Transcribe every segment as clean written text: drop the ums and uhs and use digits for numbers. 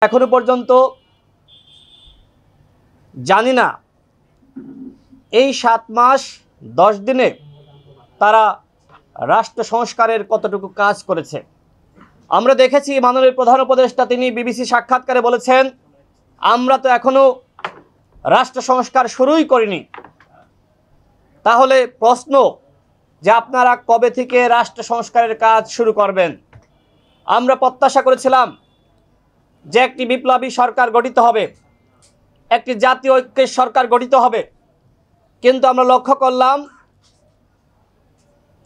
এখনো পর্যন্ত জানি না এই 7 মাস 10 দিনে তারা রাষ্ট্র সংস্কারের কতটুকু কাজ করেছে। আমরা দেখেছি মাননীয় প্রধান উপদেষ্টা তিনি বিবিসি সাক্ষাৎকারে বলেছেন, আমরা তো এখনো রাষ্ট্র সংস্কার শুরুই করিনি। তাহলে প্রশ্ন যে আপনারা কবে থেকে রাষ্ট্র সংস্কারের কাজ শুরু করবেন? আমরা প্রত্যাশা করেছিলাম যে একটি বিপ্লবী সরকার গঠিত হবে, একটি জাতীয় ঐক্যের সরকার গঠিত হবে, কিন্তু আমরা লক্ষ্য করলাম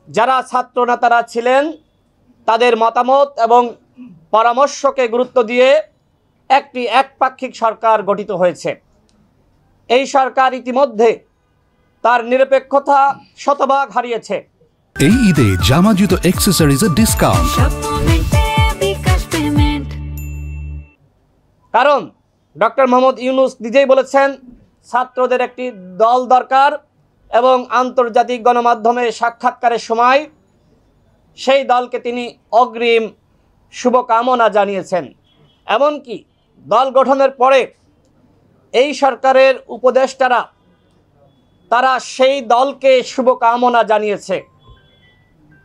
যারা ছাত্র নেতারা ছিলেন তাদের মতামত এবং পরামর্শকে গুরুত্ব দিয়ে একটি একপাক্ষিক সরকার গঠিত হয়েছে। এই সরকার ইতিমধ্যে তার নিরপেক্ষতা শতভাগ হারিয়েছে। এই ঈদে জামা জুতো অ্যাকসেসরিজের ডিসকাউন্ট, কারণ ডক্টর মোহাম্মদ ইউনূস নিজেই বলেছেন ছাত্রদের একটি দল দরকার এবং আন্তর্জাতিক গণমাধ্যমে সাক্ষাৎকারের সময় সেই দলকে তিনি অগ্রিম শুভকামনা জানিয়েছেন। এমনকি দল গঠনের পরে এই সরকারের উপদেষ্টারা তারা সেই দলকে শুভকামনা জানিয়েছে।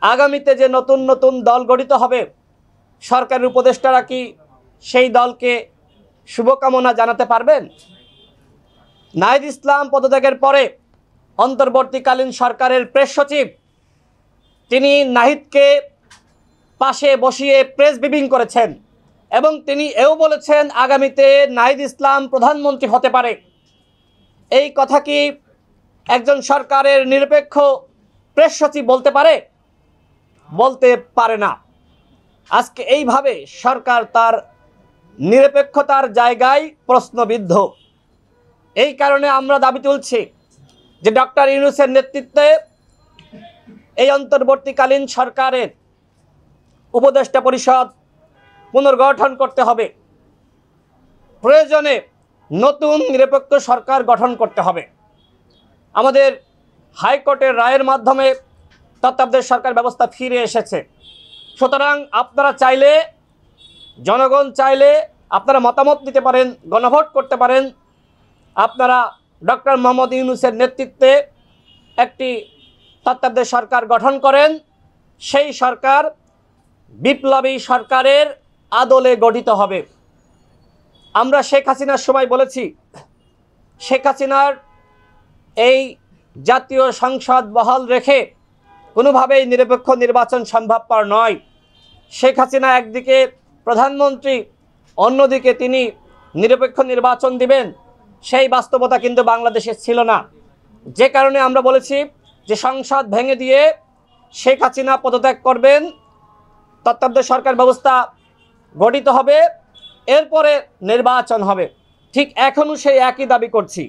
আগামীতে যে নতুন নতুন দল গঠিত হবে, সরকারের উপদেষ্টারা কি সেই দলকে শুভকামনা জানাতে পারবেন? নাহিদ ইসলাম পদত্যাগের পরে অন্তর্বর্তীকালীন সরকারের প্রেস সচিব তিনি নাহিদকে পাশে বসিয়ে প্রেস ব্রিফিং করেছেন এবং তিনি এও বলেছেন আগামীতে নাহিদ ইসলাম প্রধানমন্ত্রী হতে পারে। এই কথা কি একজন সরকারের নিরপেক্ষ প্রেস সচিব বলতে পারে? বলতে পারে না। আজকে এইভাবে সরকার তার নিরপেক্ষতার জায়গায় প্রশ্নবিদ্ধ। এই কারণে আমরা দাবি তুলছি যে ডক্টর ইউনূসের নেতৃত্বে এই অন্তর্বর্তীকালীন সরকারের উপদেষ্টা পরিষদ পুনর্গঠন করতে হবে। প্রয়োজনে নতুন নিরপেক্ষ সরকার গঠন করতে হবে। আমাদের হাইকোর্টের রায়ের মাধ্যমে তত্ত্বাবধায়ক সরকার ব্যবস্থা ফিরে এসেছে। সুতরাং আপনারা চাইলে, জনগণ চাইলে আপনারা মতামত দিতে পারেন, গণভোট করতে পারেন। আপনারা ডক্টর মোহাম্মদ ইউনূসের নেতৃত্বে একটি তত্ত্বাবধায়ক সরকার গঠন করেন। সেই সরকার বিপ্লবী সরকারের আদলে গঠিত হবে। আমরা শেখ হাসিনার সময় বলেছি, শেখ হাসিনার এই জাতীয় সংসদ বহাল রেখে কোনোভাবেই নিরপেক্ষ নির্বাচন সম্ভবপর নয়। শেখ হাসিনা একদিকে প্রধানমন্ত্রী, অন্যদিকে তিনি নিরপেক্ষ নির্বাচন দিবেন, সেই বাস্তবতা কিন্তু বাংলাদেশে ছিল না। যে কারণে আমরা বলেছি যে সংসদ ভেঙে দিয়ে শেখ হাসিনা পদত্যাগ করবেন, তত্ত্বাবধায়ক সরকার ব্যবস্থা গঠিত হবে, এরপরে নির্বাচন হবে। ঠিক এখনও সেই একই দাবি করছি।